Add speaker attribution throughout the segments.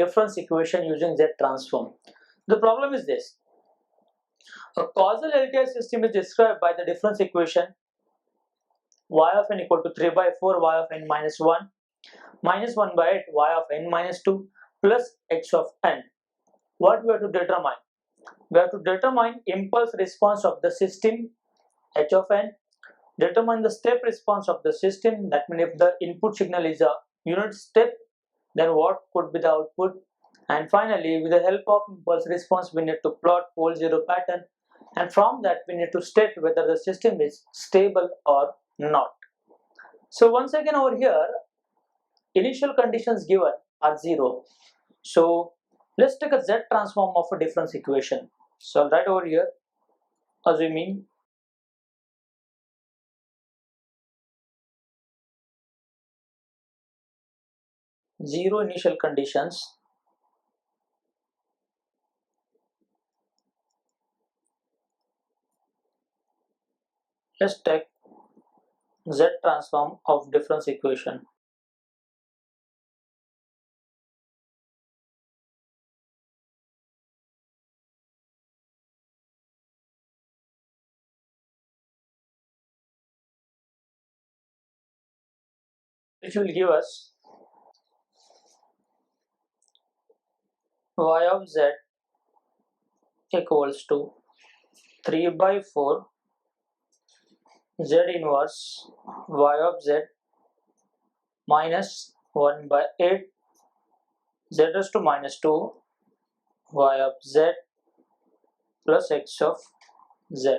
Speaker 1: difference equation using Z transform. The problem is this. A causal LTI system is described by the difference equation y of n equal to 3 by 4 y of n minus 1 minus 1 by 8 y of n minus 2 plus x of n. What we have to determine? We have to determine impulse response of the system h of n, determine the step response of the system, that means if the input signal is a unit step, then what could be the output, and finally with the help of impulse response we need to plot pole zero pattern, and from that we need to state whether the system is stable or not. So once again over here, initial conditions given are 0. So let's take a Z transform of a difference equation. So I'll write over here, assuming zero initial conditions let's take Z transform of difference equation. Which will give us y of z equals to 3 by 4 z inverse y of z minus 1 by 8 z raised to minus 2 y of z plus x of z.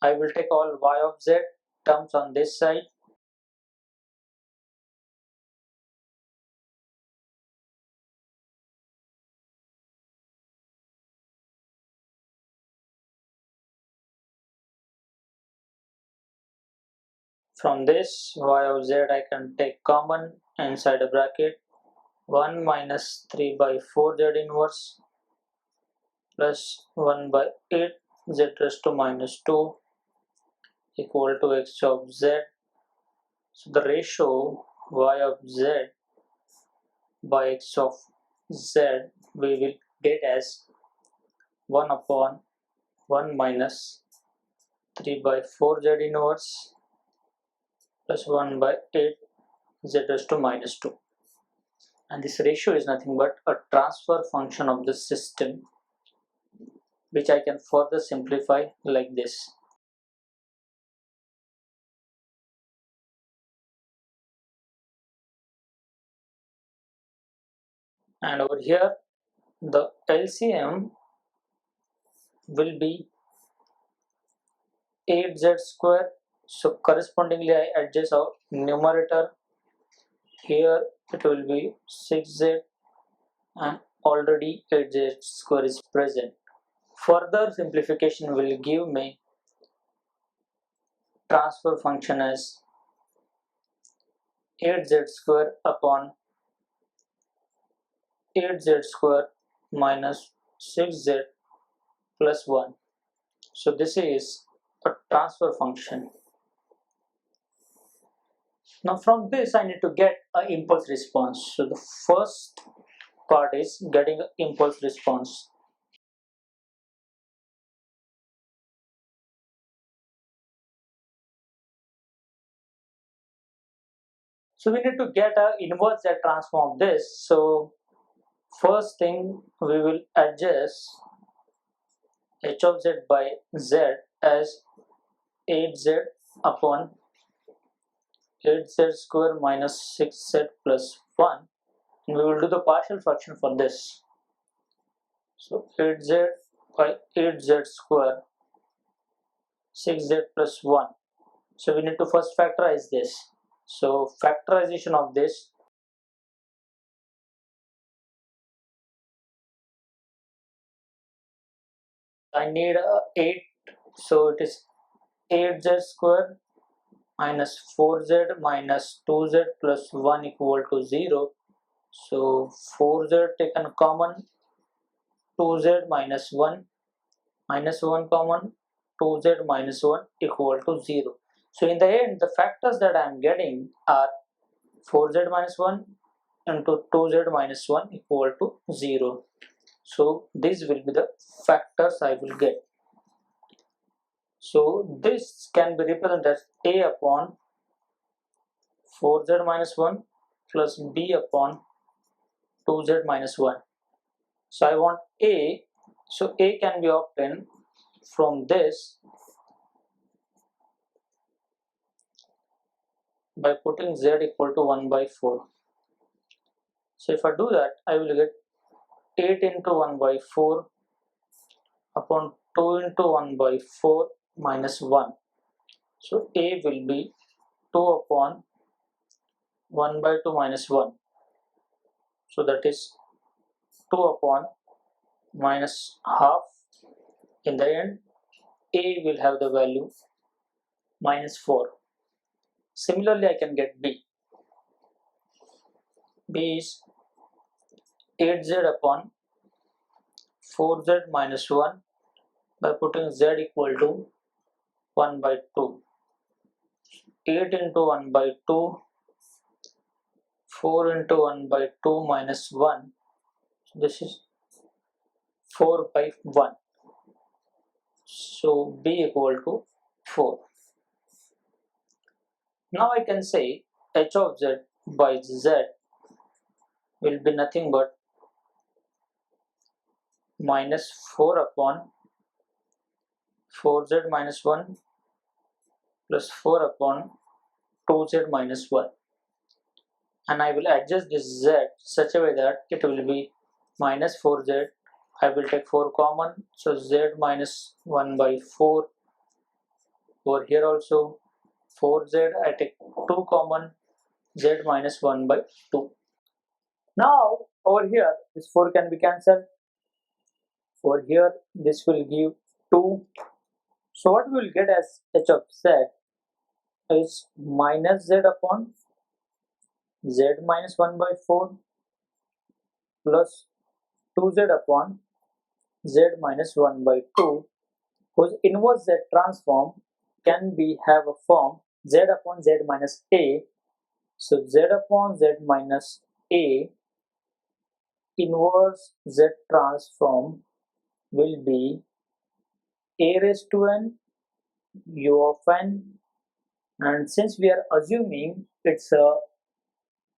Speaker 1: I will take all y of z terms on this side. From this y of z I can take common inside a bracket 1 minus 3 by 4 z inverse plus 1 by 8 z raised to minus 2 equal to x of z. So the ratio y of z by x of z we will get as 1 upon 1 minus 3 by 4 z inverse plus 1 by 8 z raised to minus 2, and this ratio is nothing but a transfer function of the system, which I can further simplify like this. And over here the LCM will be 8z square, so correspondingly I adjust our numerator. Here it will be 6z and already 8z square is present. Further simplification will give me transfer function as 8z square upon 8z square minus 6z plus 1. So this is a transfer function. Now from this I need to get an impulse response. So the first part is getting an impulse response. So we need to get an inverse Z transform of this. So first thing we will adjust h of z by z as 8z upon 8z square minus 6z plus 1, and we will do the partial fraction for this. So 8z by 8z square 6z plus 1. So we need to first factorize this. So factorization of this, I need 8, so it is 8z square minus 4z minus 2z plus 1 equal to 0. So 4z taken common, 2z minus 1 common, 2z minus 1 equal to 0. So in the end the factors that I am getting are 4z minus 1 into 2z minus 1 equal to 0. So these will be the factors I will get. So this can be represented as a upon 4z minus 1 plus b upon 2z minus 1. So I want a, so a can be obtained from this by putting z equal to 1 by 4. So if I do that, I will get 8 into 1 by 4 upon 2 into 1 by 4 minus 1. So a will be 2 upon 1 by 2 minus 1. So that is 2 upon minus half. In the end, a will have the value minus 4. Similarly, I can get b. b is 8z upon 4z minus 1 by putting z equal to 1 by 2. 8 into 1 by 2, 4 into 1 by 2 minus 1. So this is 4 by 1. So b equal to 4. Now I can say h of z by z will be nothing but minus 4 upon 4z minus 1 plus 4 upon 2z minus 1. And I will adjust this z such a way that it will be minus 4z. I will take 4 common, so z minus 1 by 4. Over here also 4z, I take 2 common, z minus 1 by 2. Now over here this 4 can be cancelled. Over here this will give 2. So what we will get as h of z is minus z upon z minus 1 by 4 plus 2z upon z minus 1 by 2, whose inverse z transform can be have a form z upon z minus a. So z upon z minus a inverse z transform will be a raised to n u of n, and since we are assuming it's a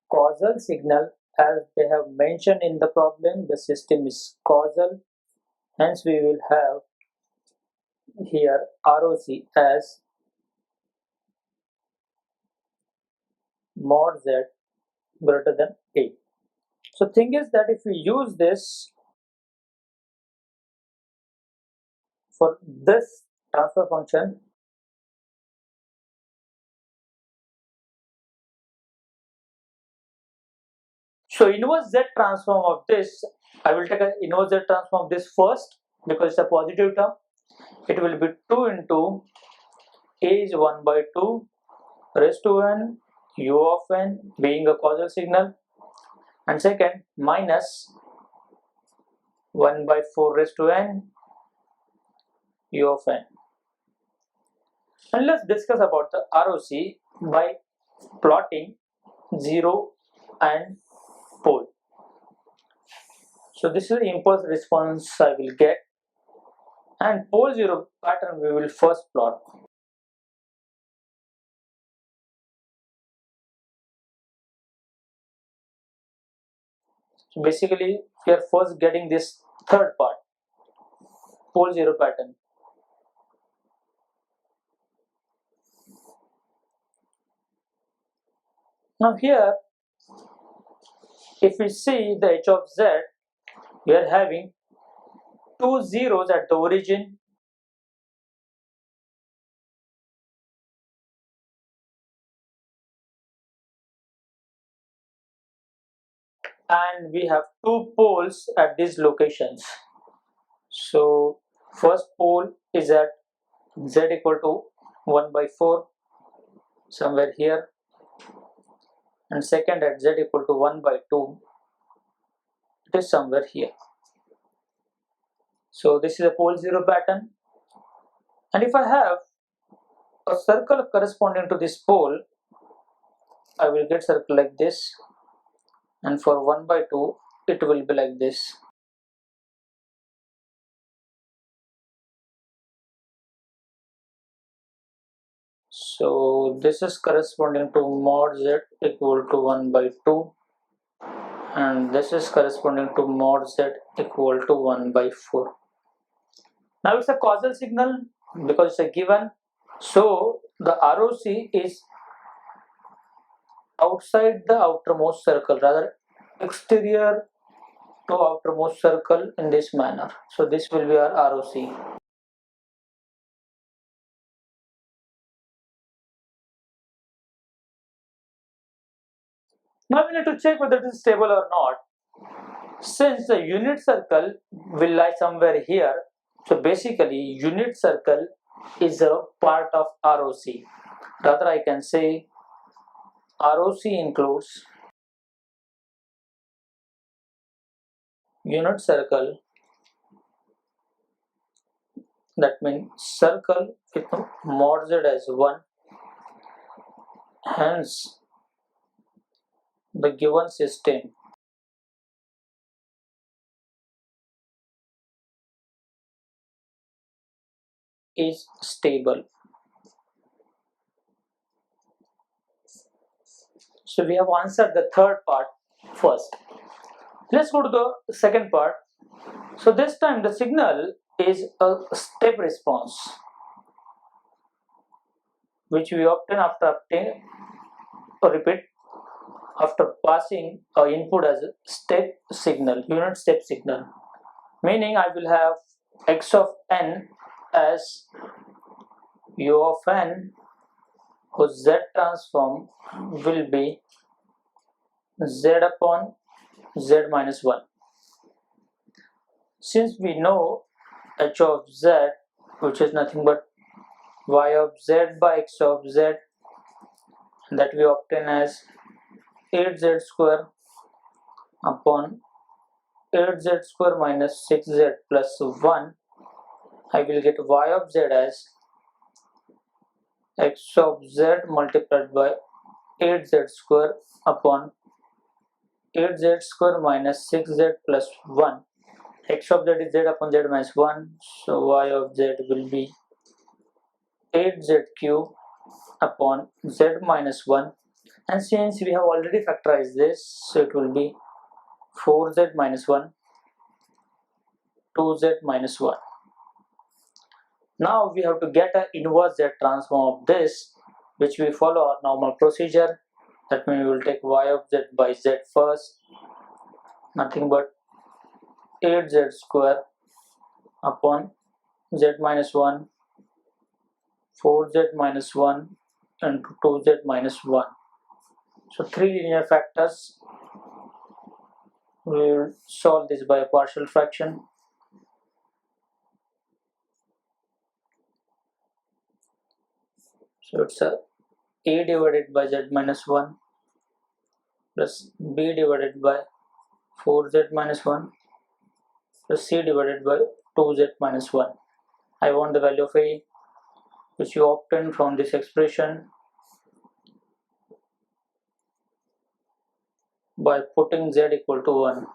Speaker 1: causal signal, as they have mentioned in the problem, the system is causal, hence we will have here ROC as mod z greater than a. So thing is that if we use this for this transfer function, so inverse z transform of this, I will take an inverse z transform of this first because it's a positive term. It will be 2 into a is 1 by 2 raised to n u of n being a causal signal, and second minus 1 by 4 raised to n u of n. And let's discuss about the ROC by plotting 0 and pole. So this is the impulse response I will get, and pole 0 pattern we will first plot. So basically we are first getting this third part, pole 0 pattern. Now here if we see the h of z, we are having 2 zeros at the origin and we have 2 poles at these locations. So first pole is at z equal to 1 by 4 somewhere here, and second at z equal to 1 by 2, it is somewhere here. So this is a pole 0 pattern, and if I have a circle corresponding to this pole, I will get circle like this, and for 1 by 2 it will be like this. So this is corresponding to mod z equal to 1 by 2, and this is corresponding to mod z equal to 1 by 4. Now it's a causal signal because it's a given, so the ROC is outside the outermost circle, rather exterior to outermost circle in this manner. So this will be our ROC. Now we need to check whether it is stable or not. Since the unit circle will lie somewhere here, so basically unit circle is a part of ROC. Rather I can say ROC includes unit circle, that means circle with mod z as 1, hence the given system is stable. So we have answered the third part first. Let's go to the second part. So this time the signal is a step response which we obtain after after passing a input as a step signal, unit step signal, meaning I will have x of n as u of n whose z transform will be z upon z minus 1. Since we know h of z, which is nothing but y of z by x of z, that we obtain as 8z square upon 8z square minus 6z plus 1, I will get y of z as x of z multiplied by 8z square upon 8z square minus 6z plus 1. X of z is z upon z minus 1, so y of z will be 8z cube upon z minus 1, and since we have already factorized this, so it will be 4z minus 1, 2z minus 1. Now we have to get an inverse z transform of this, which we follow our normal procedure. That means we will take y of z by z first, nothing but 8z square upon z minus 1, 4z minus 1 into 2z minus 1. So 3 linear factors. We will solve this by a partial fraction. So it's a divided by z minus 1 plus b divided by 4z minus 1 plus c divided by 2z minus 1. I want the value of a, which you obtain from this expression by putting z equal to 1.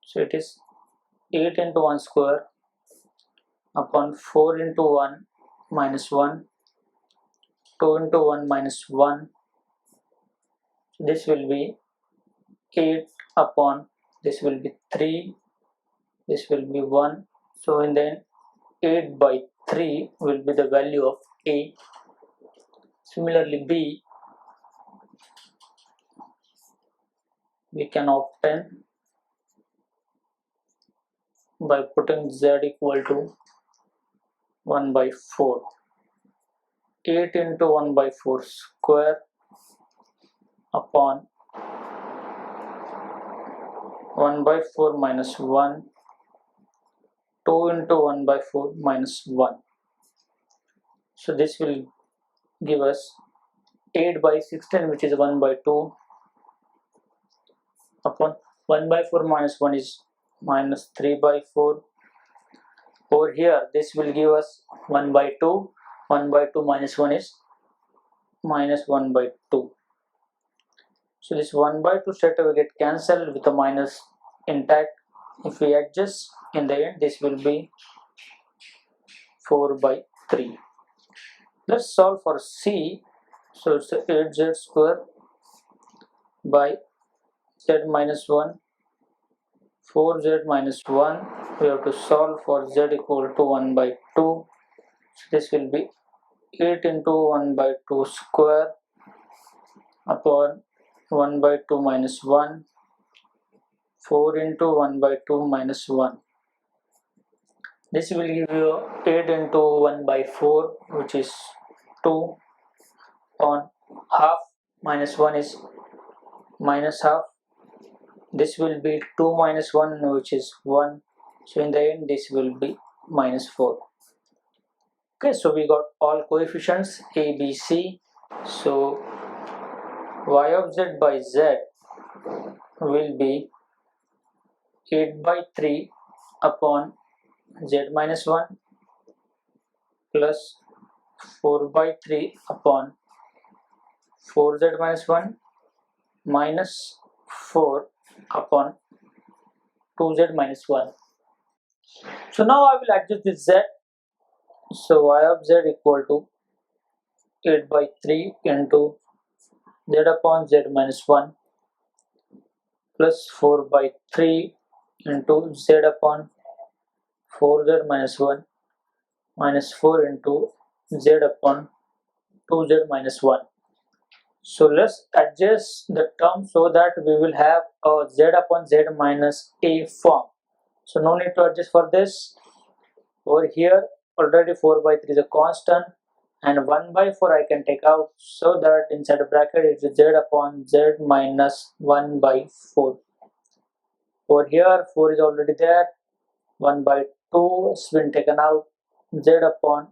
Speaker 1: So it is 8 into 1 square upon 4 into 1 minus 1, 2 into 1 minus 1. This will be 8 upon, this will be 3, this will be 1. So in the end 8 by 3 will be the value of A. Similarly B, we can obtain by putting z equal to 1 by 4. 8 into 1 by 4 square upon 1 by 4 minus 1, 2 into 1 by 4 minus 1. So this will give us 8 by 16, which is 1 by 2, upon 1 by 4 minus 1 is minus 3 by 4. Over here this will give us 1 by 2, 1 by 2 minus 1 is minus 1 by 2. So this 1 by 2 straight away get cancelled with a minus intact. If we adjust, in the end this will be 4 by 3. Let's solve for C. So it's 8z square by z minus 1, 4z minus 1. We have to solve for z equal to 1 by 2. So this will be 8 into 1 by 2 square upon 1 by 2 minus 1, 4 into 1 by 2 minus 1. This will give you 8 into 1 by 4, which is 2, on half minus 1 is minus half. This will be 2 minus 1, which is 1. So in the end this will be minus 4. Okay, so we got all coefficients a, b, c. So y of z by z will be 8 by 3 upon z minus 1 plus 4 by 3 upon 4z minus 1 minus 4 upon 2z minus 1. So now I will adjust this z. So y of z equal to 8 by 3 into z upon z minus 1 plus 4 by 3 into z upon 4z minus 1 minus 4 into z upon 2z minus 1. So let's adjust the term so that we will have a z upon z minus a form. So no need to adjust for this. Over here already 4 by 3 is a constant and 1 by 4 I can take out, so that inside the bracket it is z upon z minus 1 by 4. Over here 4 is already there, 1 by 2 has been taken out, z upon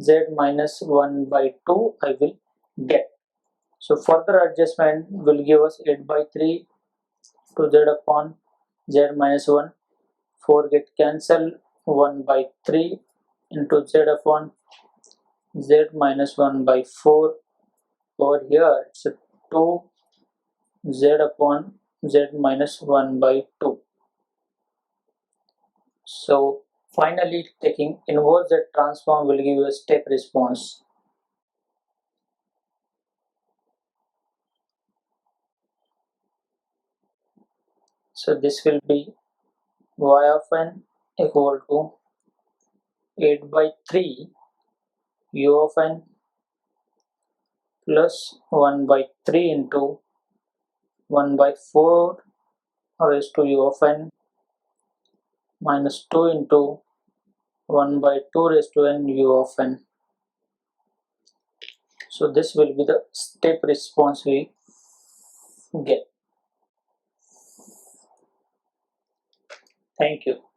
Speaker 1: z minus 1 by 2 I will get. So further adjustment will give us 8 by 3 to z upon z minus 1, 4 get cancelled, 1 by 3 into z upon z minus 1 by 4. Over here it's 2 z upon z minus 1 by 2. So finally taking inverse z transform will give you a step response. So this will be y of n equal to 8 by 3 u of n plus 1 by 3 into 1 by 4 raised to u of n minus 2 into 1 by 2 raised to n u of n. So this will be the step response we get. Thank you.